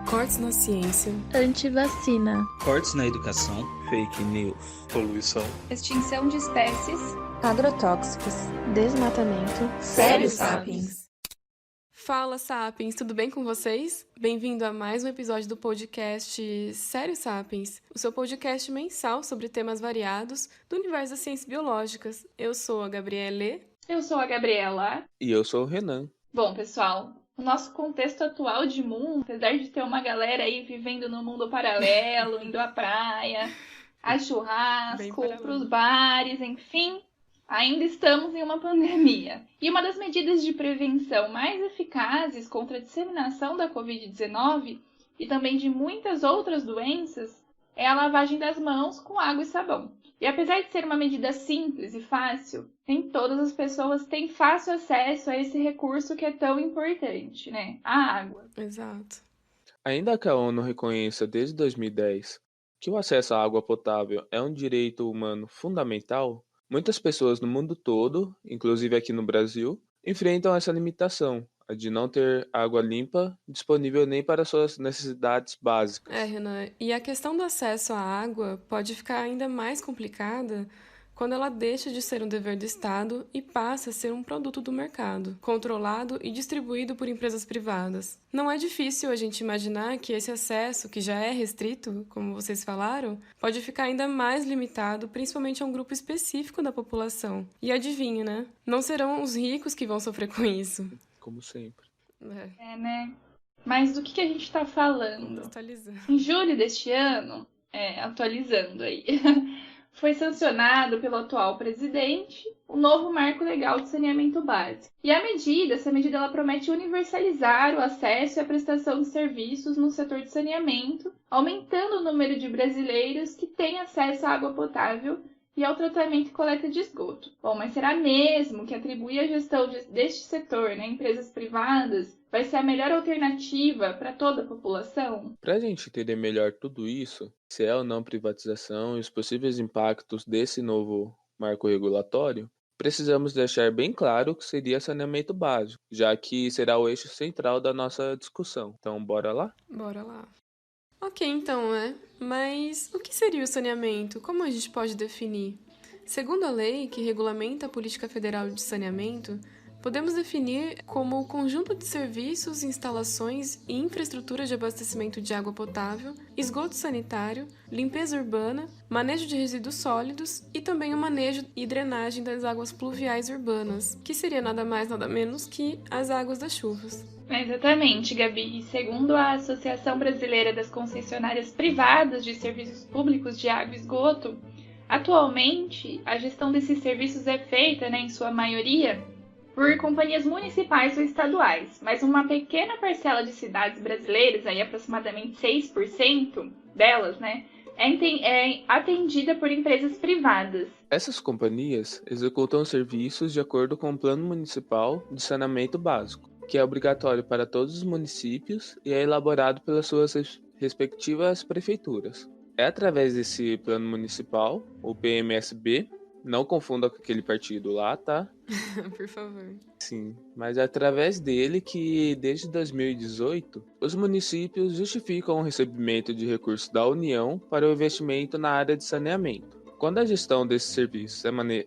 Cortes na ciência. Antivacina. Cortes na educação. Fake news. Poluição. Extinção de espécies. Agrotóxicos. Desmatamento. Sério Sapiens. Fala, Sapiens, tudo bem com vocês? Bem-vindo a mais um episódio do podcast Sério Sapiens, o seu podcast mensal sobre temas variados do universo das ciências biológicas. Eu sou a Gabriele. Eu sou a Gabriela. E eu sou o Renan. Bom, pessoal, o nosso contexto atual de mundo, apesar de ter uma galera aí vivendo no mundo paralelo, indo à praia, a churrasco, pros bares, enfim, ainda estamos em uma pandemia. E uma das medidas de prevenção mais eficazes contra a disseminação da Covid-19 e também de muitas outras doenças é a lavagem das mãos com água e sabão. E apesar de ser uma medida simples e fácil, nem todas as pessoas têm fácil acesso a esse recurso que é tão importante, né? A água. Exato. Ainda que a ONU reconheça desde 2010 que o acesso à água potável é um direito humano fundamental, muitas pessoas no mundo todo, inclusive aqui no Brasil, enfrentam essa limitação, a de não ter água limpa disponível nem para suas necessidades básicas. Renan, e a questão do acesso à água pode ficar ainda mais complicada quando ela deixa de ser um dever do Estado e passa a ser um produto do mercado, controlado e distribuído por empresas privadas. Não é difícil a gente imaginar que esse acesso, que já é restrito, como vocês falaram, pode ficar ainda mais limitado, principalmente a um grupo específico da população. E adivinha, né? Não serão os ricos que vão sofrer com isso. Como sempre. Né? Mas do que a gente está falando? Atualizando. Em julho deste ano, atualizando aí, foi sancionado pelo atual presidente o novo Marco Legal de Saneamento Básico. E essa medida ela promete universalizar o acesso e a prestação de serviços no setor de saneamento, aumentando o número de brasileiros que têm acesso à água potável e ao tratamento e coleta de esgoto. Bom, mas será mesmo que atribuir a gestão deste setor a empresas privadas vai ser a melhor alternativa para toda a população? Para a gente entender melhor tudo isso, se é ou não privatização e os possíveis impactos desse novo marco regulatório, precisamos deixar bem claro o que seria saneamento básico, já que será o eixo central da nossa discussão. Então, bora lá? Bora lá. Ok, então, Mas o que seria o saneamento? Como a gente pode definir? Segundo a lei que regulamenta a Política Federal de Saneamento, podemos definir como o conjunto de serviços, instalações e infraestrutura de abastecimento de água potável, esgoto sanitário, limpeza urbana, manejo de resíduos sólidos e também o manejo e drenagem das águas pluviais urbanas, que seria nada mais nada menos que as águas das chuvas. Exatamente, Gabi. Segundo a Associação Brasileira das Concessionárias Privadas de Serviços Públicos de Água e Esgoto, atualmente a gestão desses serviços é feita, em sua maioria, por companhias municipais ou estaduais, mas uma pequena parcela de cidades brasileiras, aí aproximadamente 6% delas, é atendida por empresas privadas. Essas companhias executam serviços de acordo com o Plano Municipal de Saneamento Básico, que é obrigatório para todos os municípios e é elaborado pelas suas respectivas prefeituras. É através desse plano municipal, o PMSB, não confunda com aquele partido lá, tá? Por favor. Sim, mas é através dele que, desde 2018, os municípios justificam o recebimento de recursos da União para o investimento na área de saneamento. Quando a gestão desses serviços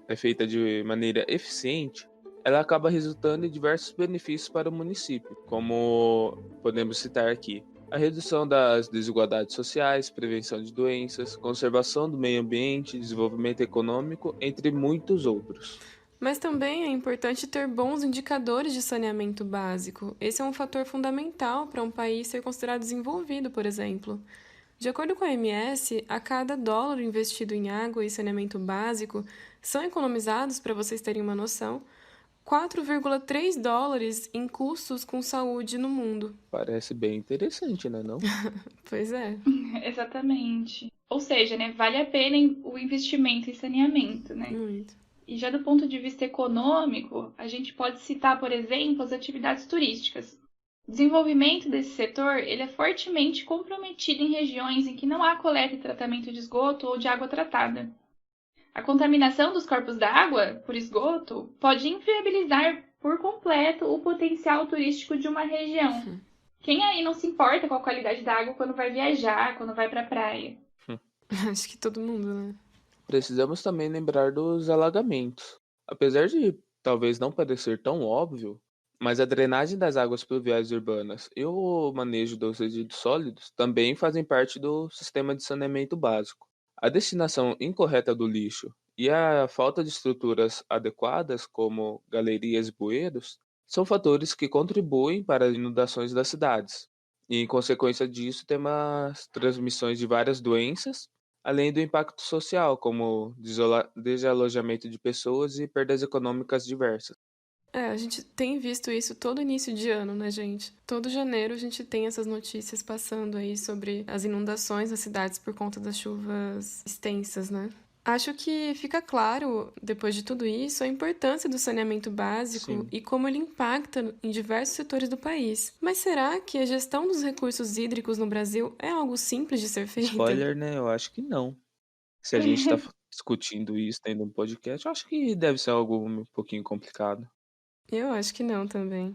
é feita de maneira eficiente, ela acaba resultando em diversos benefícios para o município, como podemos citar aqui: a redução das desigualdades sociais, prevenção de doenças, conservação do meio ambiente, desenvolvimento econômico, entre muitos outros. Mas também é importante ter bons indicadores de saneamento básico. Esse é um fator fundamental para um país ser considerado desenvolvido, por exemplo. De acordo com a OMS, a cada dólar investido em água e saneamento básico, são economizados, para vocês terem uma noção, 4,3 dólares em custos com saúde no mundo. Parece bem interessante, né, não? Pois é. Exatamente. Ou seja, vale a pena o investimento em saneamento, Muito. E já do ponto de vista econômico, a gente pode citar, por exemplo, as atividades turísticas. O desenvolvimento desse setor ele é fortemente comprometido em regiões em que não há coleta e tratamento de esgoto ou de água tratada. A contaminação dos corpos d'água por esgoto pode inviabilizar por completo o potencial turístico de uma região. Quem aí não se importa com a qualidade da água quando vai viajar, quando vai pra praia? Acho que todo mundo, né? Precisamos também lembrar dos alagamentos. Apesar de talvez não parecer tão óbvio, mas a drenagem das águas pluviais urbanas e o manejo dos resíduos sólidos também fazem parte do sistema de saneamento básico. A destinação incorreta do lixo e a falta de estruturas adequadas, como galerias e bueiros, são fatores que contribuem para as inundações das cidades. E, em consequência disso, temos transmissões de várias doenças, além do impacto social, como desalojamento de pessoas e perdas econômicas diversas. A gente tem visto isso todo início de ano, né, gente? Todo janeiro a gente tem essas notícias passando aí sobre as inundações nas cidades por conta das chuvas extensas, né? Acho que fica claro, depois de tudo isso, a importância do saneamento básico Sim. e como ele impacta em diversos setores do país. Mas será que a gestão dos recursos hídricos no Brasil é algo simples de ser feita? Spoiler, né? Eu acho que não. Se a gente está discutindo isso tendo um podcast, eu acho que deve ser algo um pouquinho complicado. Eu acho que não também.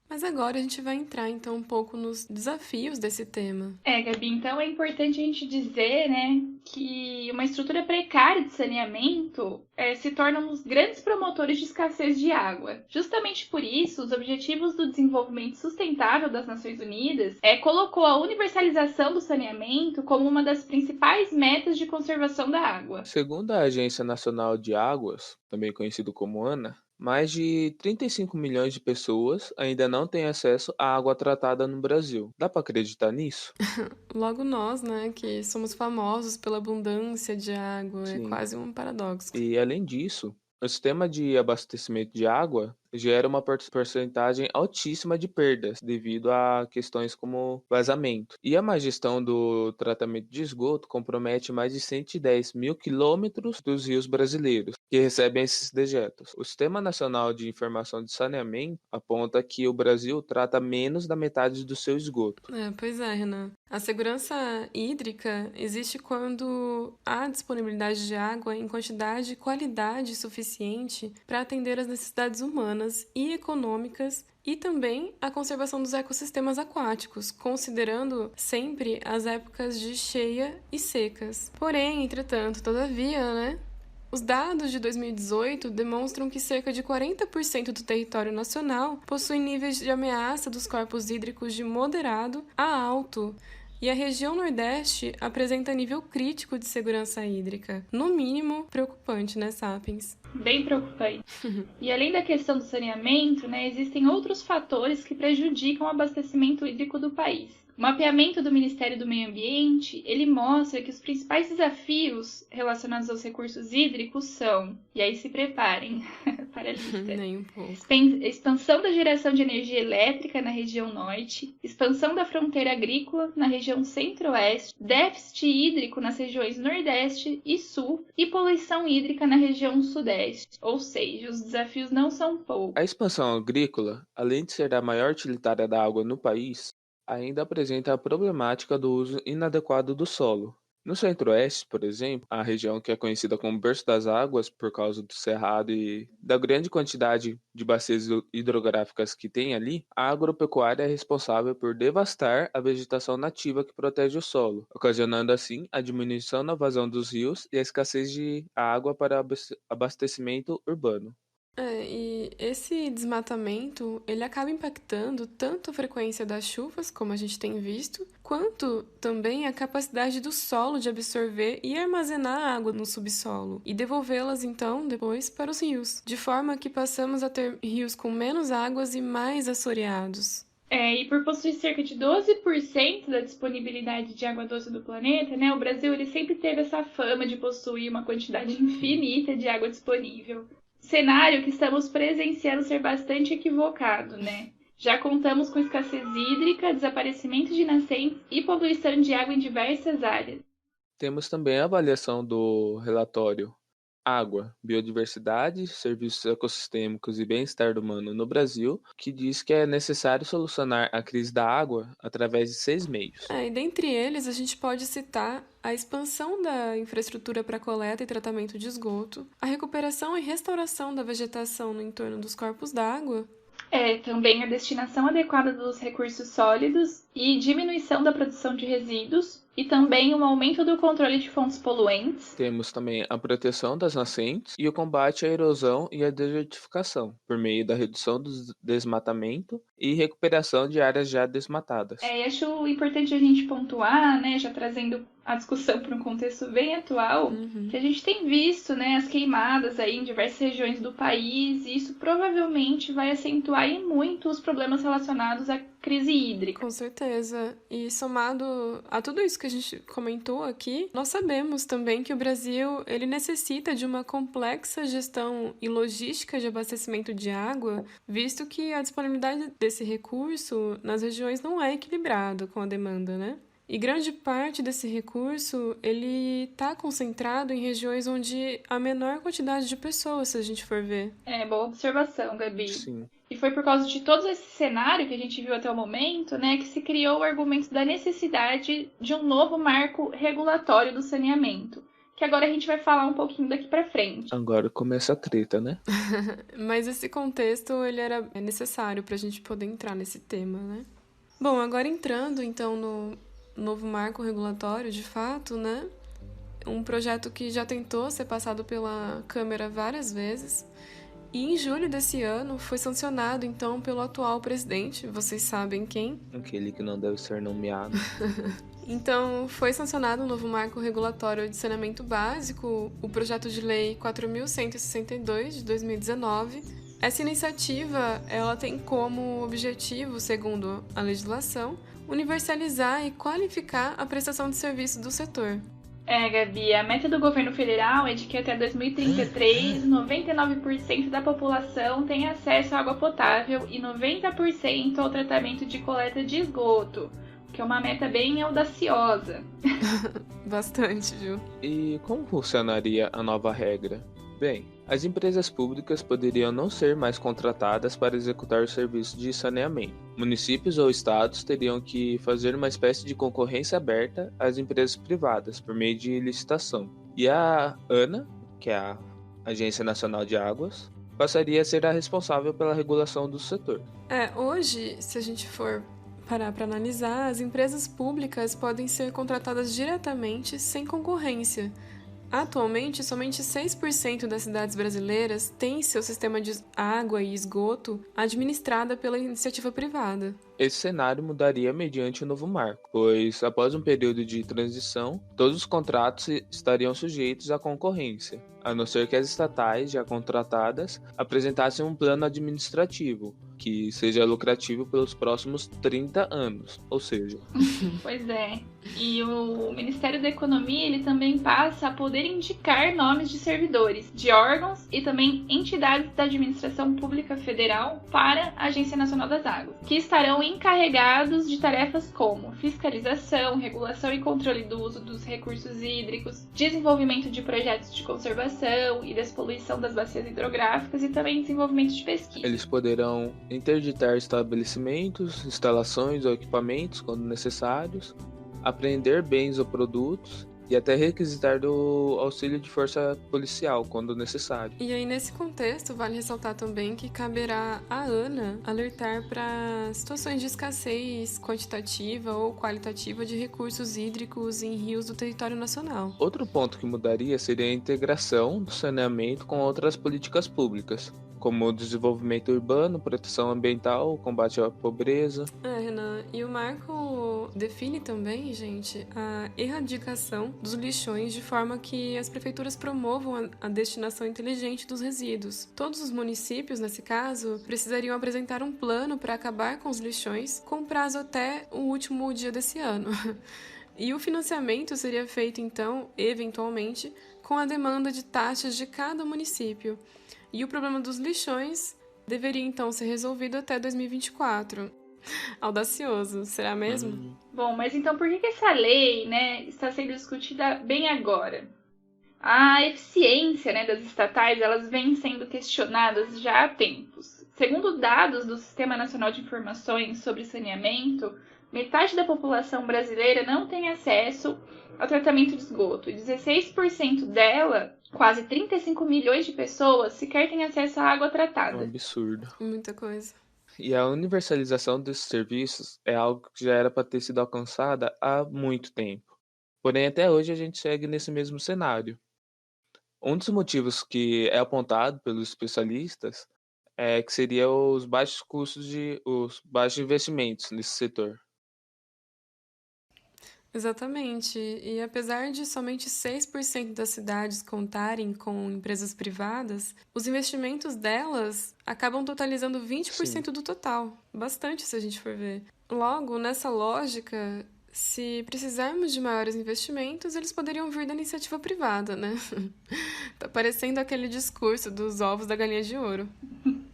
Mas agora a gente vai entrar então um pouco nos desafios desse tema. Gabi, então é importante a gente dizer, né, que uma estrutura precária de saneamento se torna um dos grandes promotores de escassez de água. Justamente por isso, os Objetivos do Desenvolvimento Sustentável das Nações Unidas colocou a universalização do saneamento como uma das principais metas de conservação da água. Segundo a Agência Nacional de Águas, também conhecido como ANA, mais de 35 milhões de pessoas ainda não têm acesso à água tratada no Brasil. Dá para acreditar nisso? Logo nós, né, que somos famosos pela abundância de água, é Sim. quase um paradoxo. E além disso, o sistema de abastecimento de água gera uma porcentagem altíssima de perdas devido a questões como vazamento. E a má gestão do tratamento de esgoto compromete mais de 110 mil quilômetros dos rios brasileiros que recebem esses dejetos. O Sistema Nacional de Informação de Saneamento aponta que o Brasil trata menos da metade do seu esgoto. Pois é, Renan. A segurança hídrica existe quando há disponibilidade de água em quantidade e qualidade suficiente para atender às necessidades humanas e econômicas e também a conservação dos ecossistemas aquáticos, considerando sempre as épocas de cheia e secas. Porém, entretanto, todavia, né? Os dados de 2018 demonstram que cerca de 40% do território nacional possui níveis de ameaça dos corpos hídricos de moderado a alto, e a região Nordeste apresenta nível crítico de segurança hídrica. No mínimo, preocupante, né, Sapiens? Bem preocupante. E além da questão do saneamento, né, existem outros fatores que prejudicam o abastecimento hídrico do país. O mapeamento do Ministério do Meio Ambiente, ele mostra que os principais desafios relacionados aos recursos hídricos são, e aí se preparem para a lista, Nem um pouco. Expansão da geração de energia elétrica na região norte, expansão da fronteira agrícola na região centro-oeste, déficit hídrico nas regiões nordeste e sul e poluição hídrica na região sudeste. Ou seja, os desafios não são poucos. A expansão agrícola, além de ser a maior utilitária da água no país, ainda apresenta a problemática do uso inadequado do solo. No Centro-Oeste, por exemplo, a região que é conhecida como Berço das Águas por causa do cerrado e da grande quantidade de bacias hidrográficas que tem ali, a agropecuária é responsável por devastar a vegetação nativa que protege o solo, ocasionando assim a diminuição na vazão dos rios e a escassez de água para abastecimento urbano. E esse desmatamento, ele acaba impactando tanto a frequência das chuvas, como a gente tem visto, quanto também a capacidade do solo de absorver e armazenar água no subsolo e devolvê-las então depois para os rios, de forma que passamos a ter rios com menos águas e mais assoreados. E por possuir cerca de 12% da disponibilidade de água doce do planeta, né, o Brasil ele sempre teve essa fama de possuir uma quantidade infinita de água disponível. Cenário que estamos presenciando ser bastante equivocado, né? Já contamos com escassez hídrica, desaparecimento de nascentes e poluição de água em diversas áreas. Temos também a avaliação do relatório Água, Biodiversidade, Serviços Ecossistêmicos e Bem-Estar Humano no Brasil, que diz que é necessário solucionar a crise da água através de 6 meios. E dentre eles, a gente pode citar a expansão da infraestrutura para coleta e tratamento de esgoto, a recuperação e restauração da vegetação no entorno dos corpos d'água. Também a destinação adequada dos recursos sólidos e diminuição da produção de resíduos, e também um aumento do controle de fontes poluentes. Temos também a proteção das nascentes e o combate à erosão e à desertificação, por meio da redução do desmatamento e recuperação de áreas já desmatadas. E acho importante a gente pontuar, né, já trazendo a discussão para um contexto bem atual, que a gente tem visto, né, as queimadas aí em diversas regiões do país, e isso provavelmente vai acentuar aí muito os problemas relacionados à crise hídrica. Com certeza. E somado a tudo isso que a gente comentou aqui, nós sabemos também que o Brasil ele necessita de uma complexa gestão e logística de abastecimento de água, visto que a disponibilidade desse recurso nas regiões não é equilibrado com a demanda, né? E grande parte desse recurso, ele está concentrado em regiões onde há menor quantidade de pessoas, se a gente for ver. Boa observação, Gabi. Sim. E foi por causa de todo esse cenário que a gente viu até o momento, né, que se criou o argumento da necessidade de um novo marco regulatório do saneamento, que agora a gente vai falar um pouquinho daqui pra frente. Agora começa a treta, né? Mas esse contexto, ele era necessário pra gente poder entrar nesse tema, né? Bom, agora entrando, então, no novo marco regulatório, de fato, né? Um projeto que já tentou ser passado pela Câmara várias vezes. E em julho desse ano foi sancionado, então, pelo atual presidente, vocês sabem quem? Aquele que não deve ser nomeado. Então, foi sancionado o novo marco regulatório de saneamento básico, o projeto de lei 4.162 de 2019. Essa iniciativa, ela tem como objetivo, segundo a legislação, universalizar e qualificar a prestação de serviço do setor. Gabi, a meta do governo federal é de que até 2033, 99% da população tenha acesso à água potável e 90% ao tratamento de coleta de esgoto, que é uma meta bem audaciosa. Bastante, viu? E como funcionaria a nova regra? Bem, as empresas públicas poderiam não ser mais contratadas para executar o serviço de saneamento. Municípios ou estados teriam que fazer uma espécie de concorrência aberta às empresas privadas por meio de licitação. E a ANA, que é a Agência Nacional de Águas, passaria a ser a responsável pela regulação do setor. Hoje, se a gente for parar para analisar, as empresas públicas podem ser contratadas diretamente sem concorrência. Atualmente, somente 6% das cidades brasileiras têm seu sistema de água e esgoto administrada pela iniciativa privada. Esse cenário mudaria mediante o novo marco, pois após um período de transição, todos os contratos estariam sujeitos à concorrência, a não ser que as estatais já contratadas apresentassem um plano administrativo que seja lucrativo pelos próximos 30 anos, ou seja... Pois é. E o Ministério da Economia ele também passa a poder indicar nomes de servidores, de órgãos e também entidades da administração pública federal para a Agência Nacional das Águas, que estarão encarregados de tarefas como fiscalização, regulação e controle do uso dos recursos hídricos, desenvolvimento de projetos de conservação e despoluição das bacias hidrográficas e também desenvolvimento de pesquisa. Eles poderão interditar estabelecimentos, instalações ou equipamentos quando necessários, apreender bens ou produtos e até requisitar do auxílio de força policial quando necessário. E aí, nesse contexto, vale ressaltar também que caberá à ANA alertar para situações de escassez quantitativa ou qualitativa de recursos hídricos em rios do território nacional. Outro ponto que mudaria seria a integração do saneamento com outras políticas públicas, como o desenvolvimento urbano, proteção ambiental, combate à pobreza. Renan, e o marco define também, gente, a erradicação dos lixões de forma que as prefeituras promovam a destinação inteligente dos resíduos. Todos os municípios, nesse caso, precisariam apresentar um plano para acabar com os lixões com prazo até o último dia desse ano. E o financiamento seria feito, então, eventualmente, com a demanda de taxas de cada município. E o problema dos lixões deveria, então, ser resolvido até 2024. Audacioso, será mesmo? Bom, mas então por que essa lei, né, está sendo discutida bem agora? A eficiência, né, das estatais, elas vêm sendo questionadas já há tempos. Segundo dados do Sistema Nacional de Informações sobre Saneamento, metade da população brasileira não tem acesso ao tratamento de esgoto e 16% dela, quase 35 milhões de pessoas, sequer têm acesso à água tratada. É um absurdo. Muita coisa. E a universalização desses serviços é algo que já era para ter sido alcançada há muito tempo. Porém, até hoje a gente segue nesse mesmo cenário. Um dos motivos que é apontado pelos especialistas é que seria os baixos investimentos nesse setor. Exatamente. E apesar de somente 6% das cidades contarem com empresas privadas, os investimentos delas acabam totalizando Sim. 20% do total. Bastante, se a gente for ver. Logo, nessa lógica, se precisarmos de maiores investimentos, eles poderiam vir da iniciativa privada, né? Tá parecendo aquele discurso dos ovos da galinha de ouro.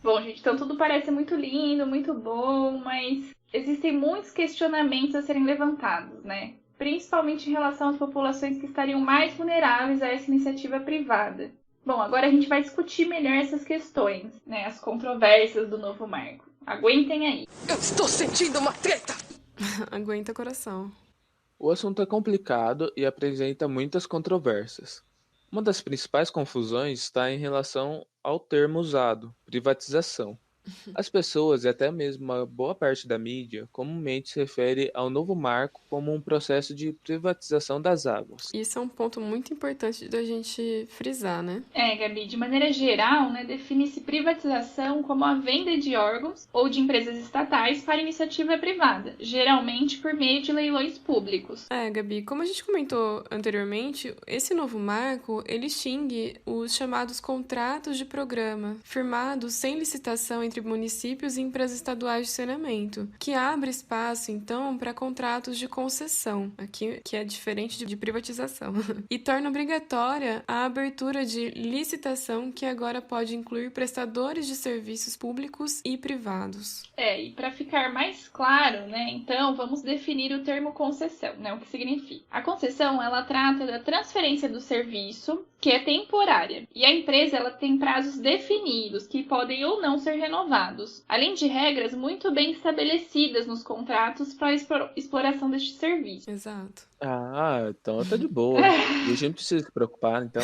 Bom, gente, então tudo parece muito lindo, muito bom, mas existem muitos questionamentos a serem levantados, né? Principalmente em relação às populações que estariam mais vulneráveis a essa iniciativa privada. Bom, agora a gente vai discutir melhor essas questões, né? As controvérsias do novo marco. Aguentem aí. Eu estou sentindo uma treta! Aguenta coração. O assunto é complicado e apresenta muitas controvérsias. Uma das principais confusões está em relação ao termo usado, privatização. As pessoas e até mesmo uma boa parte da mídia comumente se refere ao novo marco como um processo de privatização das águas. Isso é um ponto muito importante da gente frisar, né? Gabi, de maneira geral, né, define-se privatização como a venda de órgãos ou de empresas estatais para iniciativa privada, geralmente por meio de leilões públicos. Gabi, como a gente comentou anteriormente, esse novo marco, ele extingue os chamados contratos de programa, firmados sem licitação entre municípios e empresas estaduais de saneamento, que abre espaço, então, para contratos de concessão, aqui que é diferente de privatização, e torna obrigatória a abertura de licitação, que agora pode incluir prestadores de serviços públicos e privados. E para ficar mais claro, né, então, vamos definir o termo concessão, né, o que significa. A concessão, ela trata da transferência do serviço, que é temporária, e a empresa, ela tem prazos definidos, que podem ou não ser renovados, além de regras muito bem estabelecidas nos contratos para a exploração deste serviço. Exato. Ah, então tá de boa. E a gente precisa se preocupar, então.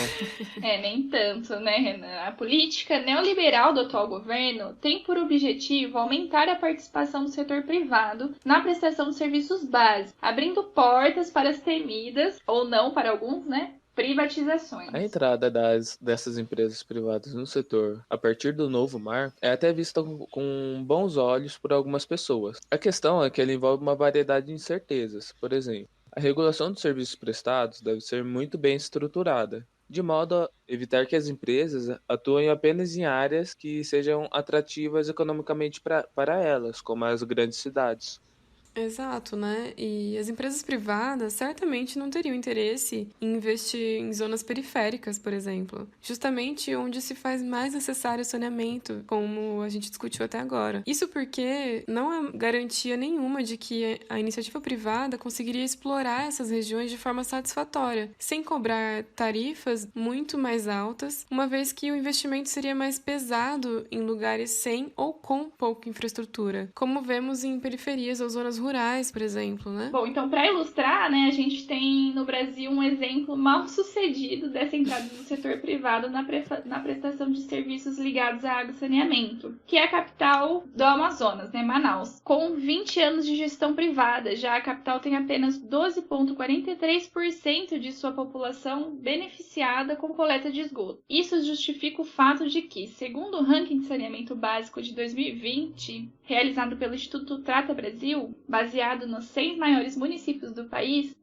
Nem tanto, né, Renan? A política neoliberal do atual governo tem por objetivo aumentar a participação do setor privado na prestação de serviços básicos, abrindo portas para as temidas, ou não para alguns, né, privatizações. A entrada dessas empresas privadas no setor a partir do novo marco é até vista com bons olhos por algumas pessoas. A questão é que ele envolve uma variedade de incertezas. Por exemplo, a regulação dos serviços prestados deve ser muito bem estruturada, de modo a evitar que as empresas atuem apenas em áreas que sejam atrativas economicamente para elas, como as grandes cidades. Exato, né? E as empresas privadas certamente não teriam interesse em investir em zonas periféricas, por exemplo, justamente onde se faz mais necessário o saneamento, como a gente discutiu até agora. Isso porque não há garantia nenhuma de que a iniciativa privada conseguiria explorar essas regiões de forma satisfatória, sem cobrar tarifas muito mais altas, uma vez que o investimento seria mais pesado em lugares sem ou com pouca infraestrutura, como vemos em periferias ou zonas rurais, por exemplo, né? Bom, então para ilustrar, né, a gente tem no Brasil um exemplo mal sucedido dessa entrada do setor privado na prestação de serviços ligados à água e saneamento, que é a capital do Amazonas, né, Manaus. Com 20 anos de gestão privada, já a capital tem apenas 12,43% de sua população beneficiada com coleta de esgoto. Isso justifica o fato de que, segundo o ranking de saneamento básico de 2020, realizado pelo Instituto Trata Brasil, baseado nos 100 maiores municípios do país,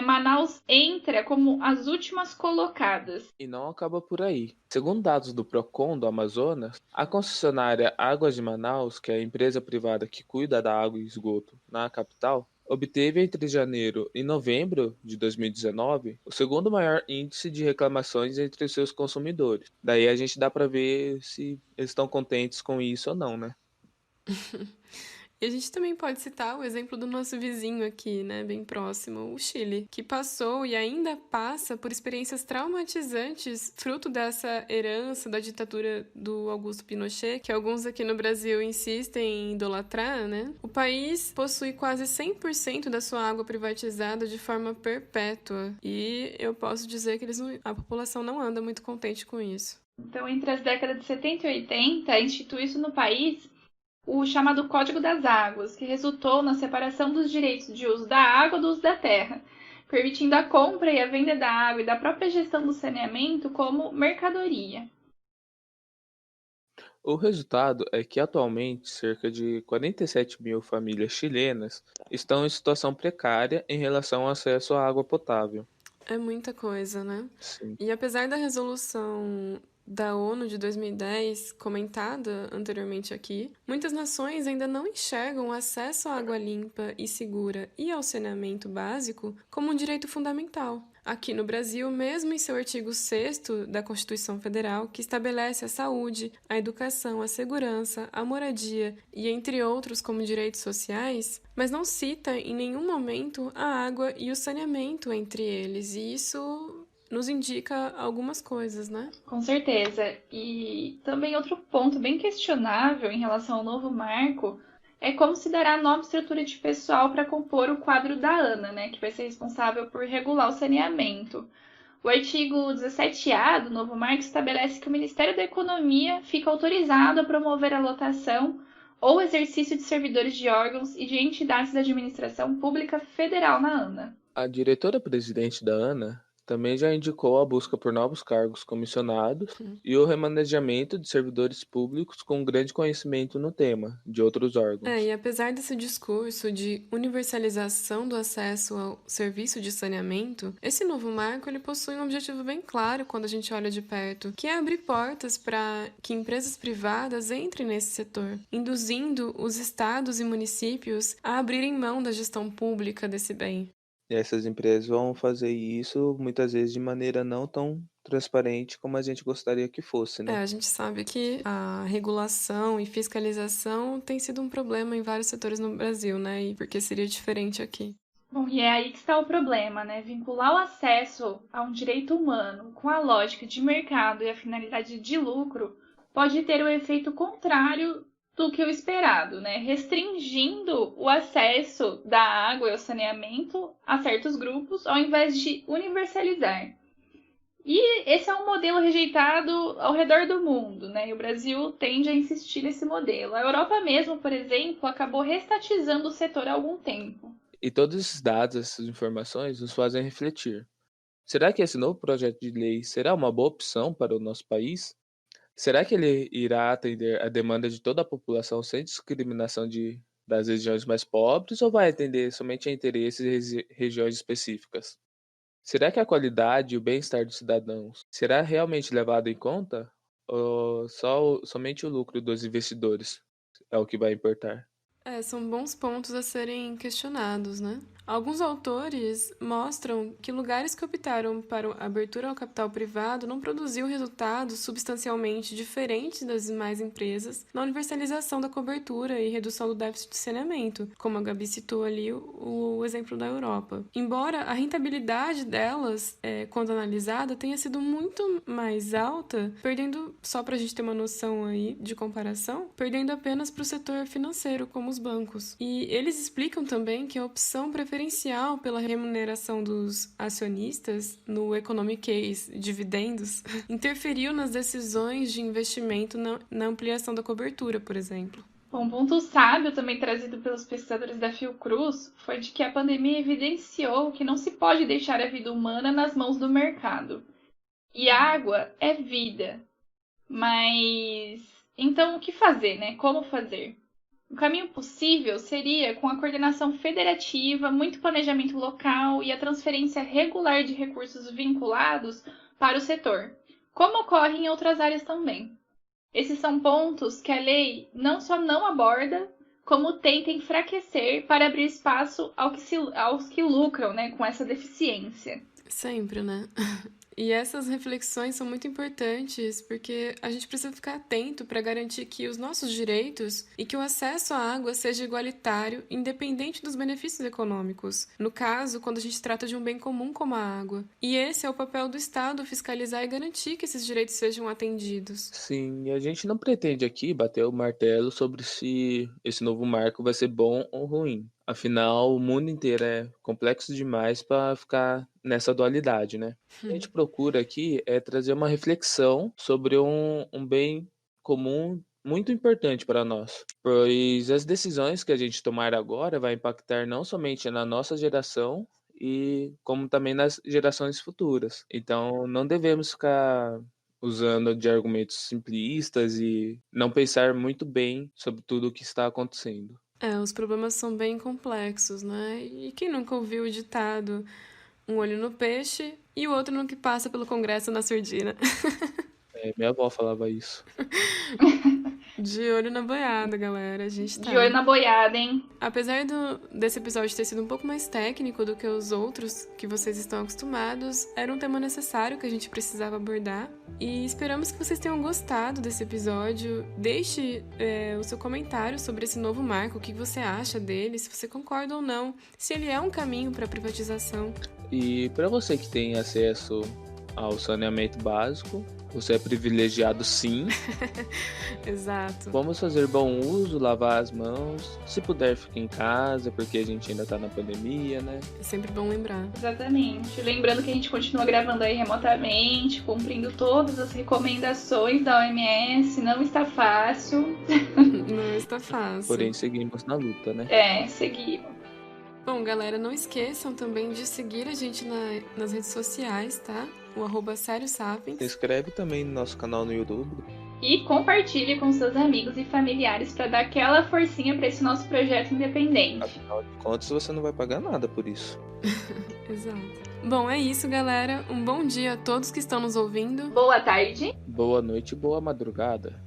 Manaus entra como as últimas colocadas. E não acaba por aí. Segundo dados do Procon do Amazonas, a concessionária Águas de Manaus, que é a empresa privada que cuida da água e esgoto na capital, obteve entre janeiro e novembro de 2019 o segundo maior índice de reclamações entre os seus consumidores. Daí a gente dá para ver se eles estão contentes com isso ou não, né? E a gente também pode citar o exemplo do nosso vizinho aqui, né, bem próximo, o Chile, que passou e ainda passa por experiências traumatizantes fruto dessa herança da ditadura do Augusto Pinochet, que alguns aqui no Brasil insistem em idolatrar, né? O país possui quase 100% da sua água privatizada de forma perpétua, e eu posso dizer que a população não anda muito contente com isso. Então, entre as décadas de 70 e 80, instituiu isso no país o chamado Código das Águas, que resultou na separação dos direitos de uso da água do uso da terra, permitindo a compra e a venda da água e da própria gestão do saneamento como mercadoria. O resultado é que atualmente cerca de 47 mil famílias chilenas estão em situação precária em relação ao acesso à água potável. É muita coisa, né? Sim. E apesar da resolução da ONU de 2010, comentada anteriormente aqui, muitas nações ainda não enxergam o acesso à água limpa e segura e ao saneamento básico como um direito fundamental. Aqui no Brasil, mesmo em seu artigo 6º da Constituição Federal, que estabelece a saúde, a educação, a segurança, a moradia e entre outros como direitos sociais, mas não cita em nenhum momento a água e o saneamento entre eles, e isso nos indica algumas coisas, né? Com certeza. E também outro ponto bem questionável em relação ao novo marco é como se dará a nova estrutura de pessoal para compor o quadro da ANA, né, que vai ser responsável por regular o saneamento. O artigo 17A do novo marco estabelece que o Ministério da Economia fica autorizado a promover a lotação ou exercício de servidores de órgãos e de entidades da administração pública federal na ANA. A diretora-presidente da ANA também já indicou a busca por novos cargos comissionados e o remanejamento de servidores públicos com grande conhecimento no tema, de outros órgãos. E apesar desse discurso de universalização do acesso ao serviço de saneamento, esse novo marco ele possui um objetivo bem claro quando a gente olha de perto, que é abrir portas para que empresas privadas entrem nesse setor, induzindo os estados e municípios a abrirem mão da gestão pública desse bem. E essas empresas vão fazer isso muitas vezes de maneira não tão transparente como a gente gostaria que fosse, né? A gente sabe que a regulação e fiscalização tem sido um problema em vários setores no Brasil, né? E por que seria diferente aqui? Bom, e é aí que está o problema, né? Vincular o acesso a um direito humano com a lógica de mercado e a finalidade de lucro pode ter o efeito contrário do que o esperado, né? Restringindo o acesso da água e ao saneamento a certos grupos, ao invés de universalizar. E esse é um modelo rejeitado ao redor do mundo, né? E o Brasil tende a insistir nesse modelo. A Europa mesmo, por exemplo, acabou restatizando o setor há algum tempo. E todos esses dados, essas informações nos fazem refletir. Será que esse novo projeto de lei será uma boa opção para o nosso país? Será que ele irá atender a demanda de toda a população sem discriminação das regiões mais pobres ou vai atender somente a interesses de regiões específicas? Será que a qualidade e o bem-estar dos cidadãos será realmente levado em conta ou somente o lucro dos investidores é o que vai importar? São bons pontos a serem questionados, né? Alguns autores mostram que lugares que optaram para a abertura ao capital privado não produziu resultados substancialmente diferentes das demais empresas na universalização da cobertura e redução do déficit de saneamento, como a Gabi citou ali o exemplo da Europa. Embora a rentabilidade delas, quando analisada, tenha sido muito mais alta, perdendo, só para a gente ter uma noção aí de comparação, perdendo apenas para o setor financeiro, como os bancos. E eles explicam também que a opção preferencial pela remuneração dos acionistas no economic case, dividendos, interferiu nas decisões de investimento na ampliação da cobertura, por exemplo. Um ponto sábio também trazido pelos pesquisadores da Fiocruz foi de que a pandemia evidenciou que não se pode deixar a vida humana nas mãos do mercado. E água é vida. Mas então o que fazer, né? Como fazer? O caminho possível seria com a coordenação federativa, muito planejamento local e a transferência regular de recursos vinculados para o setor, como ocorre em outras áreas também. Esses são pontos que a lei não só não aborda, como tenta enfraquecer para abrir espaço aos que lucram, né, com essa deficiência. Sempre, né? E essas reflexões são muito importantes porque a gente precisa ficar atento para garantir que os nossos direitos e que o acesso à água seja igualitário, independente dos benefícios econômicos. No caso, quando a gente trata de um bem comum como a água. E esse é o papel do Estado, fiscalizar e garantir que esses direitos sejam atendidos. Sim, e a gente não pretende aqui bater o martelo sobre se esse novo marco vai ser bom ou ruim. Afinal, o mundo inteiro é complexo demais para ficar nessa dualidade, né? O que a gente procura aqui é trazer uma reflexão sobre um bem comum muito importante para nós, pois as decisões que a gente tomar agora vai impactar não somente na nossa geração e como também nas gerações futuras. Então, não devemos ficar usando de argumentos simplistas e não pensar muito bem sobre tudo o que está acontecendo. Os problemas são bem complexos, né? E quem nunca ouviu o ditado: um olho no peixe e o outro no que passa pelo Congresso na surdina? Minha avó falava isso. De olho na boiada, galera. A gente tá. De olho na boiada, hein? Apesar desse episódio ter sido um pouco mais técnico do que os outros que vocês estão acostumados, era um tema necessário que a gente precisava abordar. E esperamos que vocês tenham gostado desse episódio. Deixe o seu comentário sobre esse novo marco, o que você acha dele, se você concorda ou não, se ele é um caminho para a privatização. E para você que tem acesso ao saneamento básico, você é privilegiado sim. Exato. Vamos fazer bom uso, lavar as mãos. Se puder, fique em casa, porque a gente ainda tá na pandemia, né? É sempre bom lembrar. Exatamente. Lembrando que a gente continua gravando aí remotamente, cumprindo todas as recomendações da OMS. Não está fácil. Não está fácil. Porém, seguimos na luta, né? Seguimos. Bom, galera, não esqueçam também de seguir a gente nas redes sociais, tá? O @SérioSapiens. Se inscreve também no nosso canal no YouTube. E compartilhe com seus amigos e familiares para dar aquela forcinha para esse nosso projeto independente. Afinal de contas, você não vai pagar nada por isso. Exato. Bom, é isso, galera. Um bom dia a todos que estão nos ouvindo. Boa tarde. Boa noite e boa madrugada.